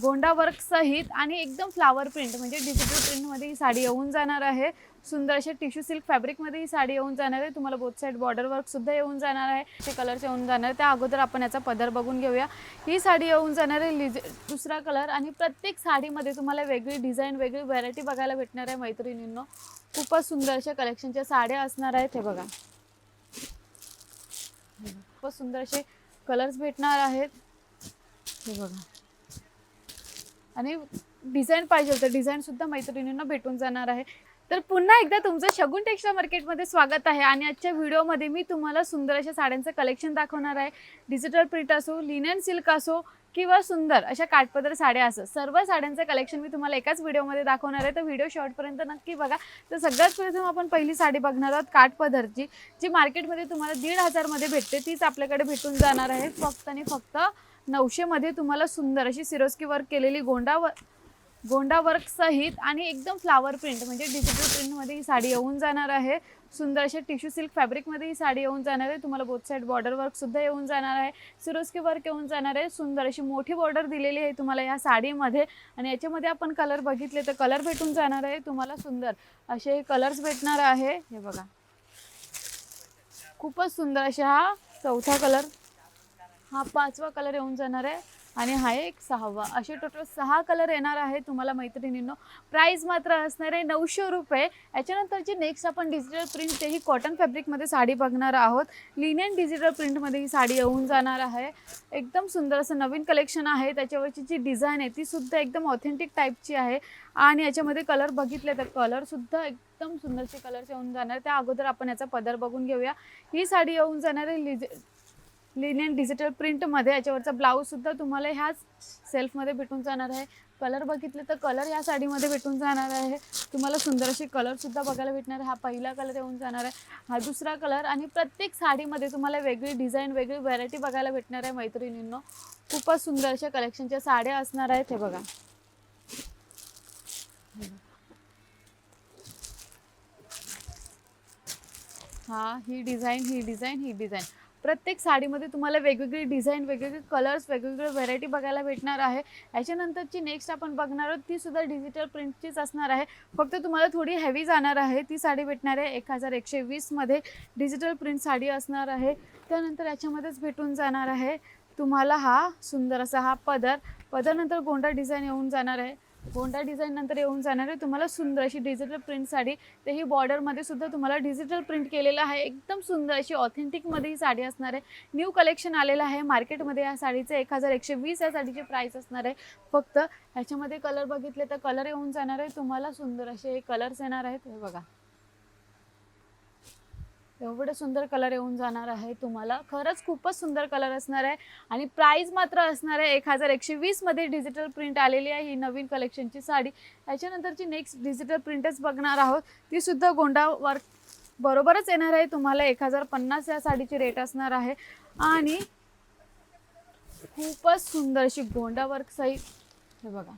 गोंडा work सहित आणि एकदम फ्लावर प्रिंट म्हणजे डिजिटल प्रिंटमध्ये ही साडी येऊन जाणार आहे। सुंदर अशा टिश्यू सिल्क फॅब्रिकमध्ये ही साडी येऊन जाणार आहे। तुम्हाला बोथ साइड बॉर्डर वर्क सुद्धा येऊन जाणार आहे। ते कलरचे येऊन जाणार आहे। त्या अगोदर आपण याचा पदर बघून घेऊया। ही साडी येऊन जाणार आहे दुसरा कलर आणि प्रत्येक साडीमध्ये तुम्हाला वेगळी डिझाइन वेगळी व्हरायटी बघायला भेटणार आहे मैत्रिणींनो। खूपच सुंदर अशा कलेक्शनच्या साड्या असणार आहेत। हे बघा खूपच सुंदर असे कलर्स भेटणार आहेत। हे बघा आणि डिझाइन पाहिजे तर डिझाइन सुद्धा मैत्रिणींना भेटून जाणार आहे। तर पुन्हा एकदा तुमचं शगुन टेक्सटाईल मार्केटमध्ये स्वागत आहे आणि आजच्या व्हिडिओमध्ये मी तुम्हाला सुंदर अशा साड्यांचं कलेक्शन दाखवणार आहे। डिजिटल प्रिंट असो, लिनन सिल्क असो किंवा सुंदर अशा काठपदर साड्या असो, सर्व साड्यांचं कलेक्शन मी तुम्हाला एकाच व्हिडिओमध्ये दाखवणार आहे। तर व्हिडिओ शेवटपर्यंत नक्की बघा। तर सगळ्यात प्रथम आपण पहिली साडी बघणार आहोत काठपदरची, जी मार्केटमध्ये तुम्हाला 1,500 मध्ये भेटते, तीच आपल्याकडे भेटून जाणार आहे फक्त आणि फक्त 900 मध्ये। तुम्हाला सुंदर अशी सिरोस्की वर्क केलेली गोंडा वर्क सहित आणि एकदम फ्लावर प्रिंट म्हणजे डिजिटल प्रिंटमध्ये ही साडी येऊन जाणार आहे। सुंदर अशा टिश्यू सिल्क फॅब्रिकमध्ये ही साडी येऊन जाणार आहे। तुम्हाला बोथ साइड बॉर्डर वर्क सुद्धा येऊन जाणार आहे, सिरोस्की वर्क येऊन जाणार आहे। सुंदर अशी मोठी बॉर्डर दिलेली आहे तुम्हाला या साडीमध्ये आणि याच्यामध्ये आपण कलर बघितले तर कलर भेटून जाणार आहे तुम्हाला। सुंदर असे कलर्स भेटणार आहे। हे बघा खूपच सुंदर अशा हा चौथा कलर, हा 5वा कलर येऊन जाणार आहे आणि हा एक 6वा, असे टोटल 6 कलर येणार आहे तुम्हाला मैत्रिणींनो। प्राइस मात्र असणार आहे 900 रुपये। याच्यानंतरची नेक्स्ट आपण डिजिटल प्रिंट तेही कॉटन फॅब्रिकमध्ये साडी बघणार आहोत। लिनन डिजिटल प्रिंटमध्ये ही साडी येऊन जाणार आहे। एकदम सुंदर असं नवीन कलेक्शन आहे। त्याच्यावरची जी डिझाईन आहे ती सुद्धा एकदम ऑथेंटिक टाईपची आहे आणि याच्यामध्ये कलर बघितले तर कलर सुद्धा एकदम सुंदरचे कलर्स येऊन जाणार। त्या अगोदर आपण याचा पदर बघून घेऊया। ही साडी येऊन जाणार आहे लिनन डिजिटल प्रिंटमध्ये। याच्यावरचा ब्लाऊज सुद्धा तुम्हाला ह्याच सेल्फमध्ये भेटून जाणार आहे। कलर बघितले तर कलर या साडीमध्ये भेटून जाणार आहे तुम्हाला। सुंदर असे कलर सुद्धा बघायला भेटणार आहे। हा पहिला कलर येऊन जाणार आहे, हा दुसरा कलर आणि प्रत्येक साडीमध्ये तुम्हाला वेगळी डिझाइन वेगळी व्हरायटी बघायला भेटणार आहे मैत्रिणींनो। खूपच सुंदर अशा कलेक्शनच्या साड्या असणार आहेत। हे बघा हा ही डिझाइन प्रत्येक साडीमध्ये तुम्हाला वेगवेगळी डिझाइन वेगवेगळे कलर्स वेगवेगळे व्हरायटी बघायला भेटणार आहे। याच्यानंतरची नेक्स्ट आपण बघणार आहोत ती सुद्धा डिजिटल प्रिंटचीच असणार आहे, फक्त तुम्हाला थोडी हेवी जाणार आहे। ती साडी भेटणार आहे 1120 मध्ये। डिजिटल प्रिंट साडी असणार आहे। त्यानंतर याच्यामध्येच भेटून जाणार आहे तुम्हाला हा सुंदर असा हा पदर नंतर गोंडा डिझाइन येऊन जाणार आहे। गोंडा डिझाइन नंतर येऊन जाणार आहे तुम्हाला सुंदर अशी डिजिटल प्रिंट साडी, तेही बॉर्डरमध्ये सुद्धा तुम्हाला डिजिटल प्रिंट केलेलं आहे। एकदम सुंदर अशी ऑथेंटिकमध्ये ही साडी असणार आहे। न्यू कलेक्शन आलेलं आहे मार्केटमध्ये। या साडीचे 1120 या साडीची प्राइस असणार आहे फक्त। ह्याच्यामध्ये कलर बघितले तर कलर येऊन जाणार आहे तुम्हाला सुंदर असे कलर्स येणार आहेत। हे बघा एवढे सुंदर कलर येऊन जाणार आहे तुम्हाला। खरंच खूपच सुंदर कलर असणार आहे आणि प्राइस मात्र असणार आहे 1120 मध्ये। डिजिटल प्रिंट आलेली आहे ही नवीन कलेक्शनची साडी। याच्यानंतरची नेक्स्ट डिजिटल प्रिंटच बघणार आहोत, ती सुद्धा गोंडा वर्क बरोबरच येणार आहे तुम्हाला। 1050 या साडीची रेट असणार आहे आणि खूपच सुंदर अशी गोंडा वर्क सहित हे बघा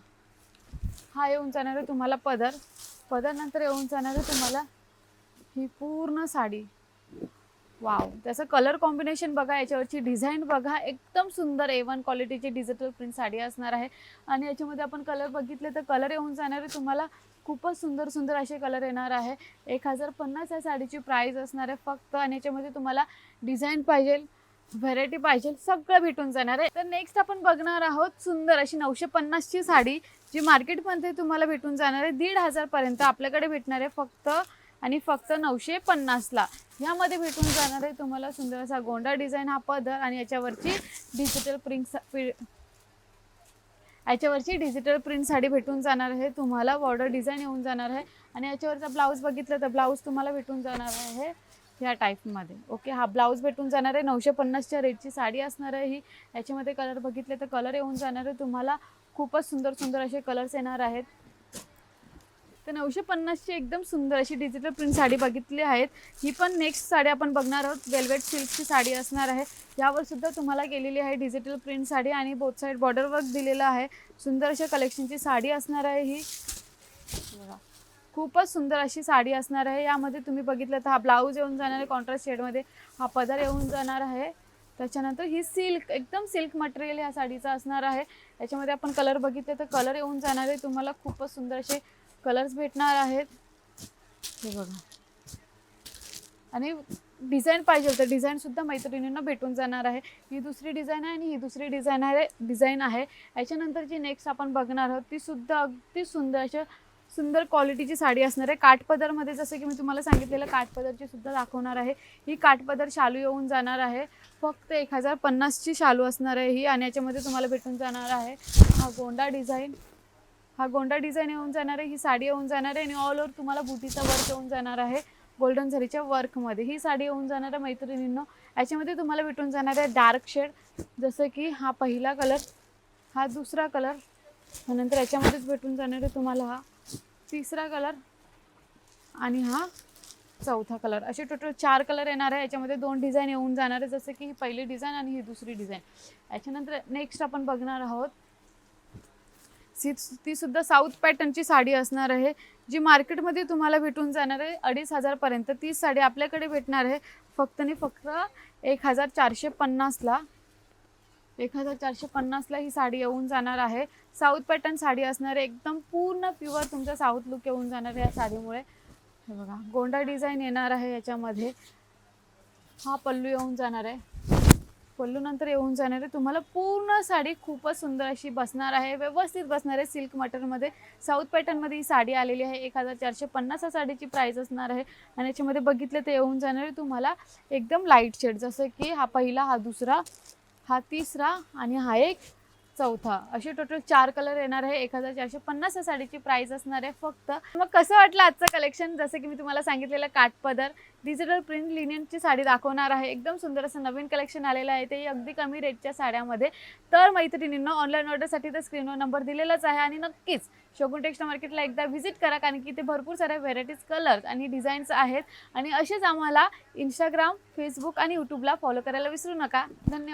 हा येऊन जाणार आहे तुम्हाला पदर नंतर येऊन जाणार आहे तुम्हाला ही पूर्ण साडी। वाव, त्याचं कलर कॉम्बिनेशन बघा, याच्यावरची डिझाइन बघा, एकदम सुंदर A1 क्वालिटीची डिजिटल प्रिंट साडी असणार आहे आणि याच्यामध्ये आपण कलर बघितले तर कलर येऊन जाणार आहे तुम्हाला। खूपच सुंदर सुंदर असे कलर येणार आहे। 1050 या साडीची प्राइस असणार आहे फक्त आणि याच्यामध्ये तुम्हाला डिझाइन पाहिजे व्हरायटी पाहिजे सगळं भेटून जाणार आहे। तर नेक्स्ट आपण बघणार आहोत सुंदर अशी 950 ची साडी, जी मार्केटमध्ये तुम्हाला भेटून जाणार आहे 1,500 पर्यंत। आपल्याकडे भेटणार आहे फक्त आणि फक्त 950 ला। ह्यामध्ये भेटून जाणार आहे तुम्हाला सुंदर असा गोंडा डिझाइन हा पदर आणि याच्यावरची डिजिटल प्रिंट साडी भेटून जाणार आहे तुम्हाला। बॉर्डर डिझाइन येऊन जाणार आहे आणि याच्यावरचा ब्लाऊज बघितलं तर ब्लाऊज तुम्हाला भेटून जाणार आहे ह्या टाईपमध्ये। ओके, हा ब्लाऊज भेटून जाणार आहे 950 च्या रेटची साडी असणार आहे ही। याच्यामध्ये कलर बघितले तर कलर येऊन जाणार आहे तुम्हाला। खूपच सुंदर सुंदर असे कलर्स येणार आहेत। तर 950 ची एकदम सुंदर अशी डिजिटल प्रिंट साडी बघितली आहेत। ही पण नेक्स्ट साडी आपण बघणार आहोत, वेल्वेट सिल्कची साडी असणार आहे। यावर सुद्धा तुम्हाला केलेली आहे डिजिटल प्रिंट साडी आणि बोथ साइड बॉर्डर वर्क दिलेला आहे। सुंदर अशा कलेक्शनची साडी असणार आहे ही। खूपच सुंदर अशी साडी असणार आहे। यामध्ये तुम्ही बघितलं तर हा ब्लाऊज येऊन जाणार आहे कॉन्ट्रास्ट शेडमध्ये, हा पदर येऊन जाणार आहे त्याच्यानंतर ही सिल्क, एकदम सिल्क मटेरियल ह्या साडीचा असणार आहे. याच्यामध्ये आपण कलर बघितले तर कलर येऊन जाणार आहे, तुम्हाला खूपच सुंदर असे कलर्स भेटणार आहेत. हे बघा. आणि डिझाईन पाहिजे तर डिझाईन सुद्धा मैत्रिणींना भेटून जाणार आहे. ही दुसरी डिझाईन आहे आणि ही दुसरी डिझाईन आहे. याच्यानंतरची नेक्स्ट आपण बघणार आहोत ती सुद्धा अगदी सुंदर क्वालिटीची साडी असणार आहे. काठपदरमध्ये, जसं की मी तुम्हाला सांगितलेलं काठपदरची सुद्धा दाखवणार आहे. ही काठपदर शालू येऊन जाणार आहे. फक्त 1050ची शालू असणार आहे ही. आणि याच्यामध्ये तुम्हाला भेटून जाणार आहे हा गोंडा डिझाईन येऊन जाणार आहे. ही साडी येऊन जाणार आहे आणि ऑल ओव्हर तुम्हाला बुटीचा वर्क येऊन जाणार आहे. गोल्डन झरीच्या वर्कमध्ये ही साडी येऊन जाणार आहे मैत्रिणींनो. याच्यामध्ये तुम्हाला भेटून जाणार आहे डार्क शेड, जसं की हा पहिला कलर, हा दुसरा कलर, त्यानंतर याच्यामध्येच भेटून जाणार आहे तुम्हाला हा तिसरा कलर आणि हा चौथा कलर. असे टोटल 4 कलर येणार आहे. याच्यामध्ये 2 डिझाईन येऊन जाणार आहे, जसं की ही पहिली डिझाईन आणि ही दुसरी डिझाईन. याच्यानंतर नेक्स्ट आपण बघणार आहोत ती सुद्धा साऊथ पॅटर्नची साडी असणार आहे, जी मार्केटमध्ये तुम्हाला भेटून जाणार आहे 2500 पर्यंत. ती साडी आपल्याकडे भेटणार आहे फक्त 1450ला. 1450ला ही साडी येऊन जाणार आहे. साऊथ पॅटर्न साडी असणार आहे, एकदम पूर्ण प्युअर तुमचा साऊथ लुक येऊन जाणार आहे या साडीमुळे. हे बघा, गोंडा डिझाईन येणार आहे याच्यामध्ये. हा पल्लू येऊन जाणार आहे. पल्लू नंतर येऊन जाणार आहे तुम्हाला पूर्ण साडी खूपच सुंदर अशी बसणार आहे, व्यवस्थित बसणार आहे सिल्क मटेरियलमध्ये. साऊथ पॅटर्नमध्ये ही साडी आलेली आहे. 1450 साडीची प्राइस असणार आहे. आणि याच्यामध्ये बघितले तर येऊन जाणार आहे तुम्हाला एकदम लाईट शेड, जसं की हा पहिला, हा दुसरा, हा तिसरा आणि हा एक चौथा. असे टोटल 4 कलर येणार आहे. 1450 साडीची प्राइस असणार आहे फक्त. मग कसं वाटलं आजचं कलेक्शन? जसं की मी तुम्हाला सांगितलेलं काठपदर डिजिटल प्रिंट लिनियनची साडी दाखवणार आहे. एकदम सुंदर असं नवीन कलेक्शन आलेलं आहे, ते अगदी कमी रेटच्या साड्यामध्ये. तर मैत्रिणींना ऑनलाईन ऑर्डरसाठी तर स्क्रीनवर नंबर दिलेलाच आहे. आणि नक्कीच शोगुन टेक्स्टाईल मार्केटला एकदा व्हिजिट करा, कारण की ते भरपूर साऱ्या व्हेरायटीज, कलर्स आणि डिझाईन्स आहेत. आणि असेच आम्हाला इंस्टाग्राम, फेसबुक आणि यूट्यूबला फॉलो करायला विसरू नका. धन्यवाद.